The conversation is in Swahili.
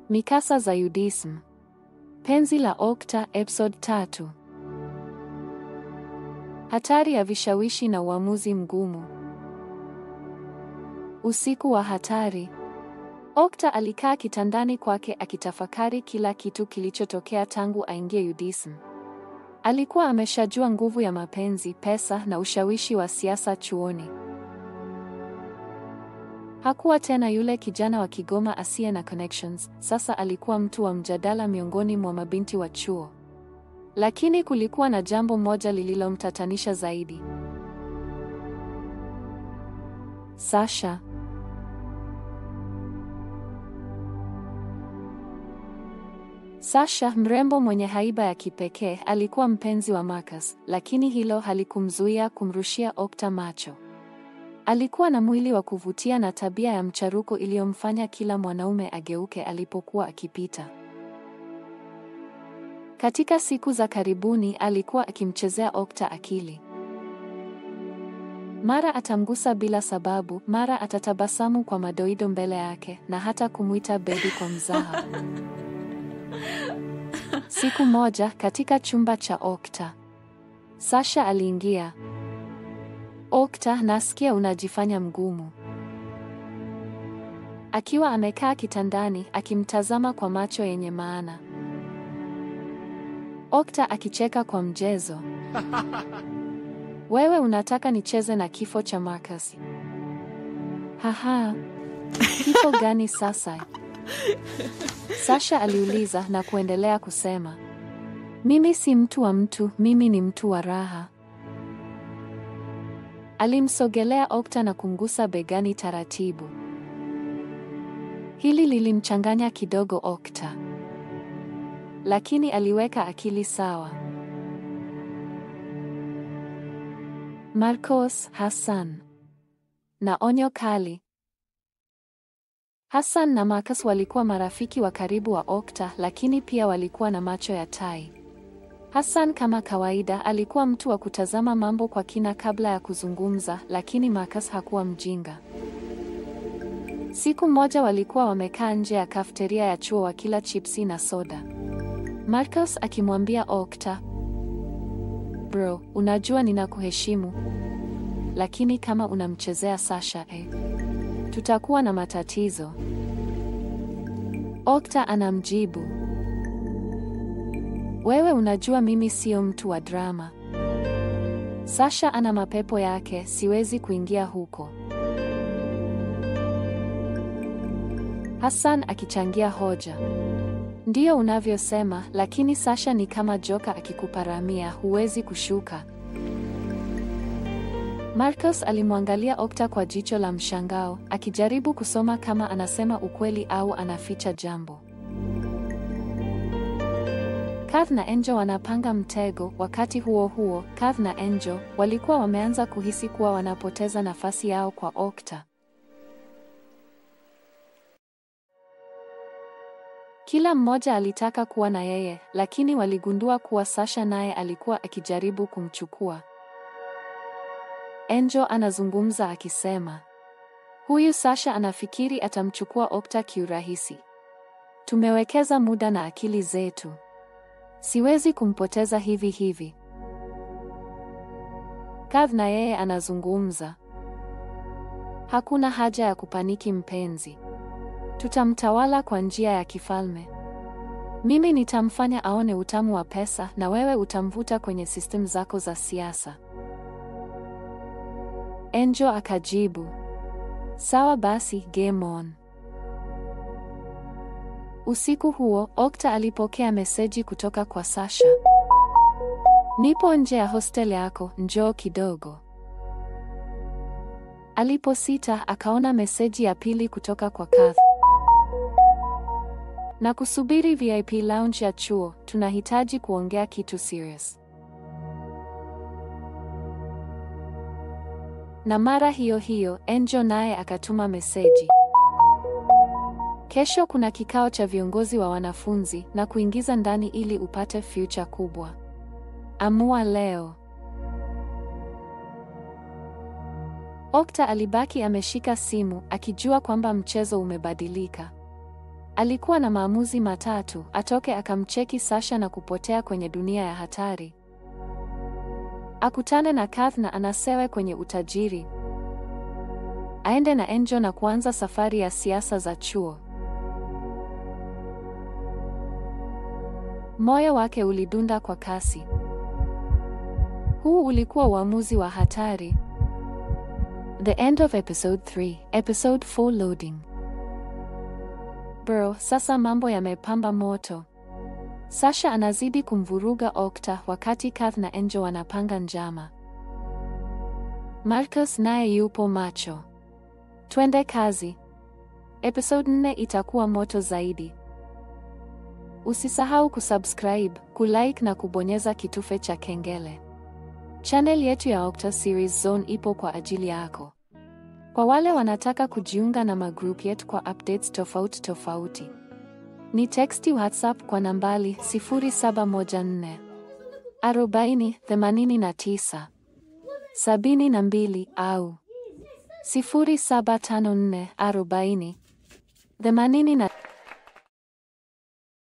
Mikasa za UDSM. Penzi la Okta, episode 3. Hatari ya vishawishi na uamuzi mgumu. Usiku wa hatari. Okta alikaa kitandani kwake akitafakari kila kitu kilichotokea tangu aingie UDSM. Alikuwa ameshajua nguvu ya mapenzi, pesa na ushawishi wa siasa chuoni. Hakuwa tena yule kijana wa Kigoma asiye na connections, sasa alikuwa mtu wa mjadala miongoni mwa mabinti wa chuo. Lakini kulikuwa na jambo moja lililomtatanisha zaidi. Sasha. Sasha, mrembo mwenye haiba ya kipekee, alikuwa mpenzi wa Marcus, lakini hilo halikumzuia kumrushia Okta macho. Alikuwa na mwili wa kuvutia na tabia ya mcharuko iliyomfanya kila mwanaume ageuke alipokuwa akipita. Katika siku za karibuni alikuwa akimchezea Okta akili. Mara atamgusa bila sababu, mara atatabasamu kwa madoido mbele yake, na hata kumwita baby kwa mzaha. Siku moja katika chumba cha Okta, Sasha aliingia. Okta, nasikia unajifanya mgumu. Akiwa amekaa kitandani akimtazama kwa macho yenye maana. Okta akicheka kwa mjezo. Wewe unataka nicheze na kifo cha Marcus? Haha. Kifo gani sasa? Sasha aliuliza na kuendelea kusema, mimi si mtu wa mtu, mimi ni mtu wa raha. Alimsogelea Okta na kumgusa begani taratibu. Hili lilimchanganya kidogo Okta, lakini aliweka akili sawa. Marcus, Hassan. Na onyo kali. Hassan na Marcus walikuwa marafiki wa karibu wa Okta, lakini pia walikuwa na macho ya tai. Hassan kama kawaida alikuwa mtu wa kutazama mambo kwa kina kabla ya kuzungumza, lakini Marcus hakuwa mjinga. Siku moja walikuwa wamekaa nje ya kafeteria ya chuo wakila chipsi na soda. Marcus akimwambia Okta, bro, unajua ninakuheshimu, lakini kama unamchezea Sasha, tutakuwa na matatizo. Okta anamjibu, wewe unajua mimi sio mtu wa drama. Sasha ana mapepo yake, siwezi kuingia huko. Hassan akichangia hoja, ndiyo unavyosema, lakini Sasha ni kama joka akikuparamia, huwezi kushuka. Marcus alimwangalia Okta kwa jicho la mshangao, akijaribu kusoma kama anasema ukweli au anaficha jambo. Kath na Angel wanapanga mtego. Wakati huo huo, Kath na Angel walikuwa wameanza kuhisi kuwa wanapoteza nafasi yao kwa Okta. Kila mmoja alitaka kuwa na yeye, lakini waligundua kuwa Sasha naye alikuwa akijaribu kumchukua. Angel anazungumza akisema, huyu Sasha anafikiri atamchukua Okta kiurahisi. Tumewekeza muda na akili zetu. Siwezi kumpoteza hivi hivi. Kath na yeye anazungumza, hakuna haja ya kupaniki mpenzi. Tutamtawala kwa njia ya kifalme. Mimi nitamfanya aone utamu wa pesa na wewe utamvuta kwenye system zako za siasa. Angel akajibu, sawa basi, game on. Usiku huo, Okta alipokea meseji kutoka kwa Sasha. Nipo nje ya hostel yako, njoo kidogo. Aliposita, akaona meseji ya pili kutoka kwa Kath. Na kusubiri VIP lounge ya chuo, tunahitaji kuongea kitu serious. Na mara hiyo hiyo, Angel naye akatuma meseji. Kesho kuna kikao cha viongozi wa wanafunzi na kuingiza ndani ili upate future kubwa. Amua leo. Okta alibaki ameshika simu, akijua kwamba mchezo umebadilika. Alikuwa na maamuzi matatu: atoke akamcheki Sasha na kupotea kwenye dunia ya hatari, akutane na Kath na anasewe kwenye utajiri, aende na Angel na kuanza safari ya siasa za chuo. Moyo wake ulidunda kwa kasi. Huu ulikuwa uamuzi wa hatari. The end of episode 3, episode 4 loading. Bro, sasa mambo yamepamba moto. Sasha anazidi kumvuruga Okta wakati Kath na Angel wanapanga njama. Marcus naye yupo macho. Twende kazi. Episode 4 itakuwa moto zaidi. Usisahau kusubscribe, kulike na kubonyeza kitufe cha kengele. Channel yetu ya Okta Series Zone ipo kwa ajili yako. Kwa wale wanataka kujiunga na magroup yetu kwa updates tofauti tofauti, ni texti WhatsApp kwa nambari 0714 40 89 72 au 0754 40 80